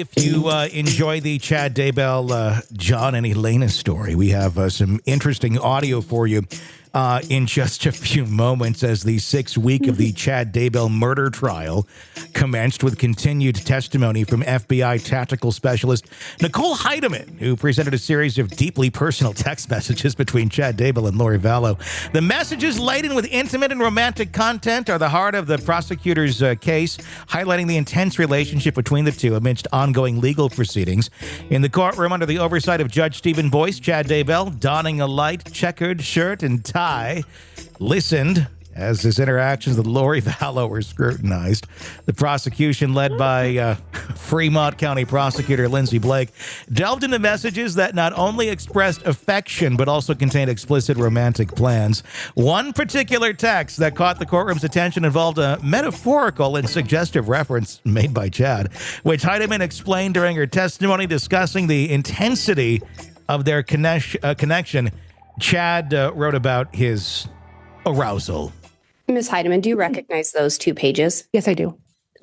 if you enjoy the Chad Daybell, John and Elena story, we have some interesting audio for you in just a few moments as the 6th week of the Chad Daybell murder trial commenced with continued testimony from FBI tactical specialist Nicole Heideman, who presented a series of deeply personal text messages between Chad Daybell and Lori Vallow. The messages laden with intimate and romantic content are the heart of the prosecutor's case, highlighting the intense relationship between the two amidst ongoing legal proceedings. In the courtroom under the oversight of Judge Steven Boyce, Chad Daybell, donning a light checkered shirt and tie, listened as his interactions with Lori Vallow were scrutinized. The prosecution, led by Fremont County prosecutor Lindsey Blake, delved into messages that not only expressed affection but also contained explicit romantic plans. One particular text that caught the courtroom's attention involved a metaphorical and suggestive reference made by Chad, which Heideman explained during her testimony, discussing the intensity of their connection. Chad wrote about his arousal. Ms. Heideman, do you recognize those 2 pages? Yes, I do.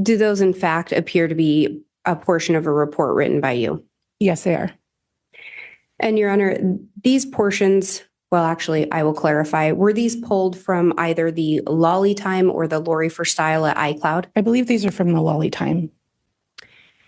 Do those, in fact, appear to be a portion of a report written by you? Yes, they are. And, Your Honor, these portions, well, actually, I will clarify, were these pulled from either the Lolly Time or the Lori for Style at iCloud? I believe these are from the Lolly Time.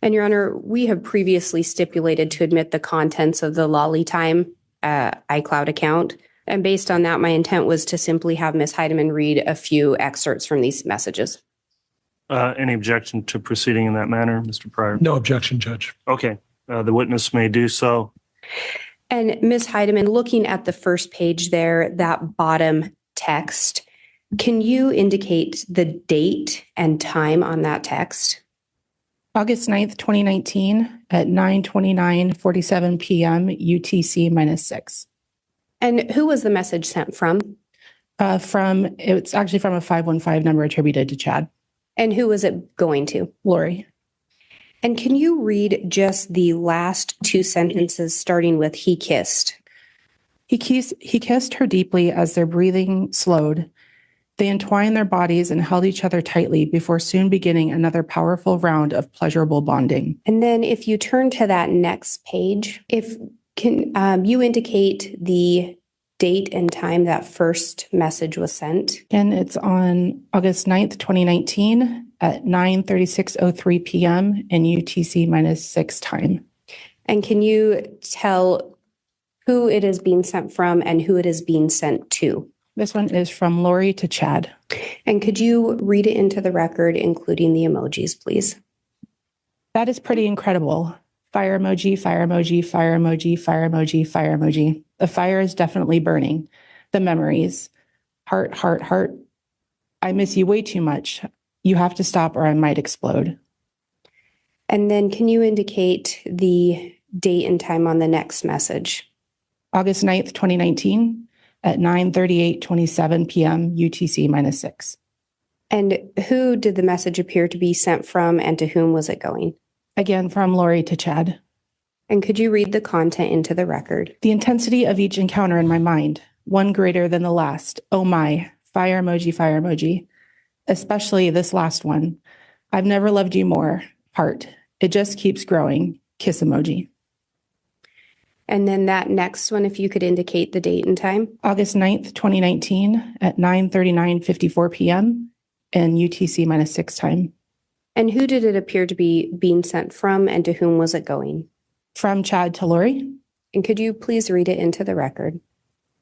And, Your Honor, we have previously stipulated to admit the contents of the Lolly Time iCloud account. And based on that, my intent was to simply have Ms. Heideman read a few excerpts from these messages. Any objection to proceeding in that manner, Mr. Pryor? No objection, Judge. Okay. The witness may do so. And Ms. Heideman, looking at the first page there, that bottom text, can you indicate the date and time on that text? August 9th, 2019 at 9:29:47 p.m. UTC -6. And who was the message sent from? It's actually from a 515 number attributed to Chad. And who was it going to? Lori. And can you read just the last 2 sentences starting with "he kissed"? He kissed her deeply as their breathing slowed. They entwined their bodies and held each other tightly before soon beginning another powerful round of pleasurable bonding. And then if you turn to that next page, can you indicate the date and time that first message was sent? And it's on August 9th, 2019 at 9:36:03 p.m. in UTC -6 time. And can you tell who it is being sent from and who it is being sent to? This one is from Lori to Chad. And could you read it into the record, including the emojis, please? That is pretty incredible. Fire emoji, fire emoji, fire emoji, fire emoji, fire emoji. The fire is definitely burning. The memories. Heart, heart, heart. I miss you way too much. You have to stop or I might explode. And then can you indicate the date and time on the next message? August 9th, 2019 at 9:38:27 p.m. UTC -6. And who did the message appear to be sent from and to whom was it going? Again, from Lori to Chad. And could you read the content into the record? The intensity of each encounter in my mind, one greater than the last. Oh my, fire emoji, especially this last one. I've never loved you more. Heart. It just keeps growing. Kiss emoji. And then that next one, if you could indicate the date and time. August 9th, 2019 at 9:39:54 p.m. in UTC -6 time. And who did it appear to be being sent from and to whom was it going? From Chad to Lori. And could you please read it into the record?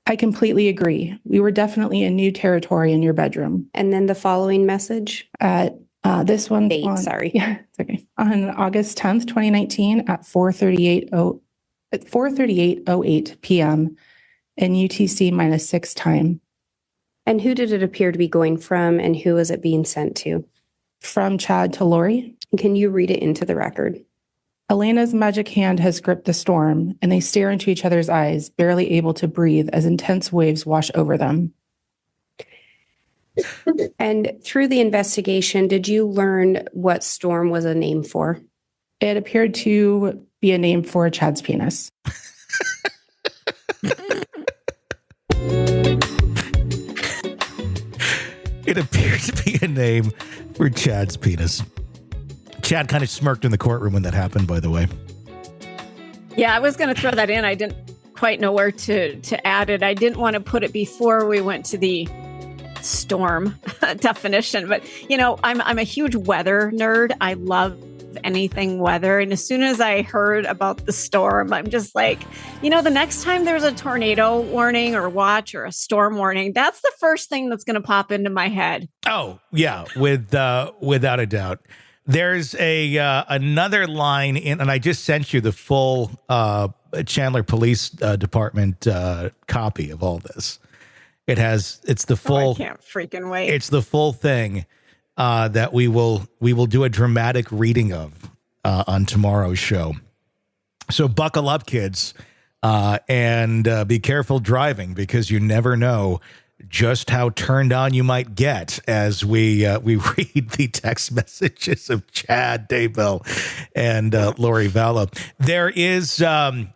I completely agree. We were definitely in new territory in your bedroom. And then the following message? This one. Yeah, it's okay. On August 10th, 2019 at 4:38:08 p.m. in UTC -6 time. And who did it appear to be going from and who was it being sent to? From Chad to Lori. And can you read it into the record? Elena's magic hand has gripped the storm, and they stare into each other's eyes, barely able to breathe as intense waves wash over them. And through the investigation, did you learn what storm was a name for? It appeared to be a name for Chad's penis. It appeared to be a name for Chad's penis. Chad kind of smirked in the courtroom when that happened, by the way. Yeah, I was going to throw that in. I didn't quite know where to add it. I didn't want to put it before we went to the storm definition, but I'm a huge weather nerd. I love anything weather, and as soon as I heard about the storm, I'm just like, the next time there's a tornado warning or watch or a storm warning, that's the first thing that's going to pop into my head. Oh yeah, without a doubt. There's another line in, and I just sent you the full Chandler Police Department copy of all this. It's the full. I can't freaking wait. It's the full thing that we will do a dramatic reading of on tomorrow's show. So buckle up, kids, and be careful driving, because you never know just how turned on you might get as we read the text messages of Chad Daybell and Lori Vallow. There is, I'm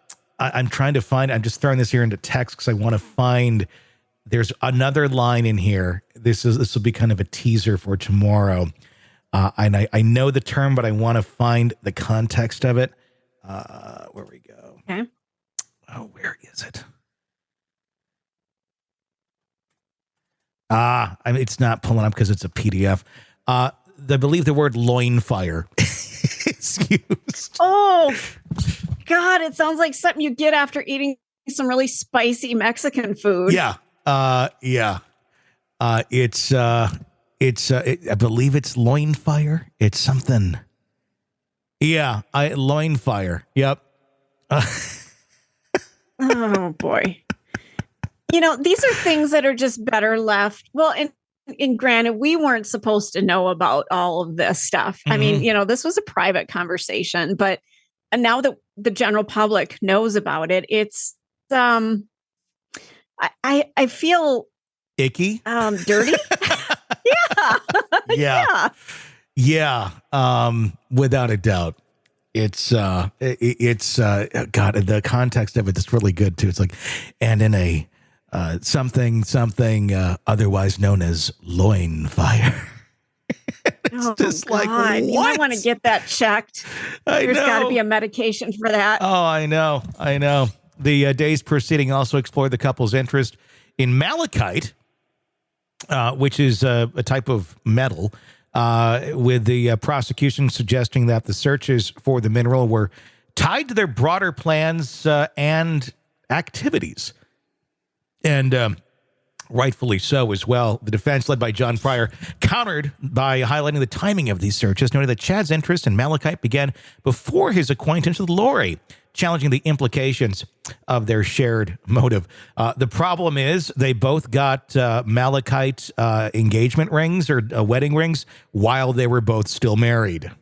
trying to find, I'm just throwing this here into text because I want to find, there's another line in here. This will be kind of a teaser for tomorrow. And I know the term, but I want to find the context of it. Where we go. Okay. Oh, where is it? It's not pulling up because it's a PDF. I believe the word loin fire is used. Oh, God, it sounds like something you get after eating some really spicy Mexican food. Yeah. Yeah. I believe it's loin fire. It's something. Yeah. Loin fire. Yep. Oh, boy. These are things that are just better left. Well, and granted, we weren't supposed to know about all of this stuff. Mm-hmm. I mean, this was a private conversation, but now that the general public knows about it, it's, I feel icky, dirty. Yeah. Yeah. Without a doubt. It's God, the context of it is really good too. It's like, and in a, something otherwise known as loin fire. It's just God. like, what? You might want to get that checked. There's got to be a medication for that. Oh, I know. The day's proceeding also explored the couple's interest in malachite, which is a type of metal, with the prosecution suggesting that the searches for the mineral were tied to their broader plans and activities. And rightfully so as well. The defense, led by John Pryor, countered by highlighting the timing of these searches, noting that Chad's interest in malachite began before his acquaintance with Lori, challenging the implications of their shared motive. The problem is they both got malachite engagement rings or wedding rings while they were both still married.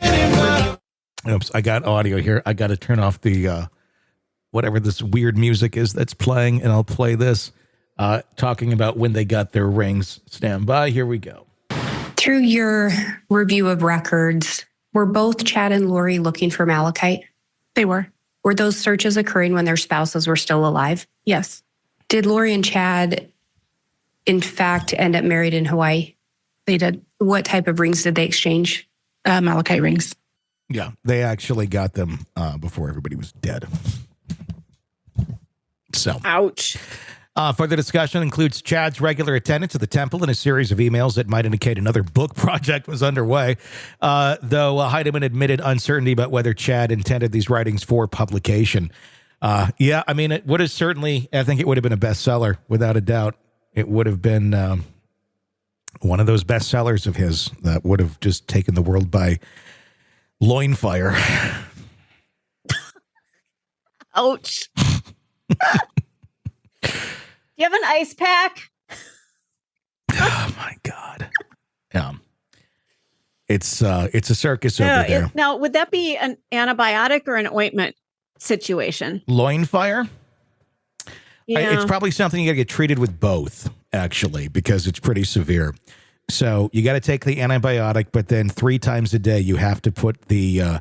Oops, I got audio here. I got to turn off the... whatever this weird music is that's playing, and I'll play this, talking about when they got their rings. Stand by. Here we go. Through your review of records, were both Chad and Lori looking for malachite? They were. Were those searches occurring when their spouses were still alive? Yes. Did Lori and Chad, in fact, end up married in Hawaii? They did. What type of rings did they exchange? Malachite rings. Yeah, they actually got them before everybody was dead. So, ouch. Further discussion includes Chad's regular attendance at the temple and a series of emails that might indicate another book project was underway, though Heideman admitted uncertainty about whether Chad intended these writings for publication. Yeah, I mean, it would have certainly, I think it would have been a bestseller, without a doubt. It would have been one of those bestsellers of his that would have just taken the world by loin fire. Ouch. Do you have an ice pack? Oh my God. Yeah. It's a circus over there. Now, would that be an antibiotic or an ointment situation? Loin fire? Yeah. It's probably something you got to get treated with both, actually, because it's pretty severe. So you got to take the antibiotic, but then 3 times a day you have to put the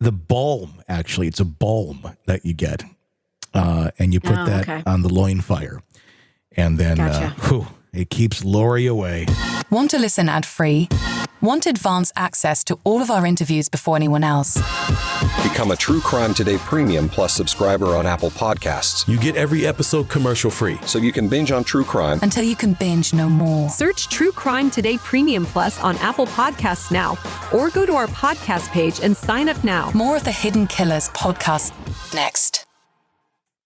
balm. Actually, it's a balm that you get. And you put that on the loin fire. And then it keeps Lori away. Want to listen ad-free? Want advance access to all of our interviews before anyone else? Become a True Crime Today Premium Plus subscriber on Apple Podcasts. You get every episode commercial-free. So you can binge on true crime Until you can binge no more. Search True Crime Today Premium Plus on Apple Podcasts now, or go to our podcast page and sign up now. More of the Hidden Killers podcast next.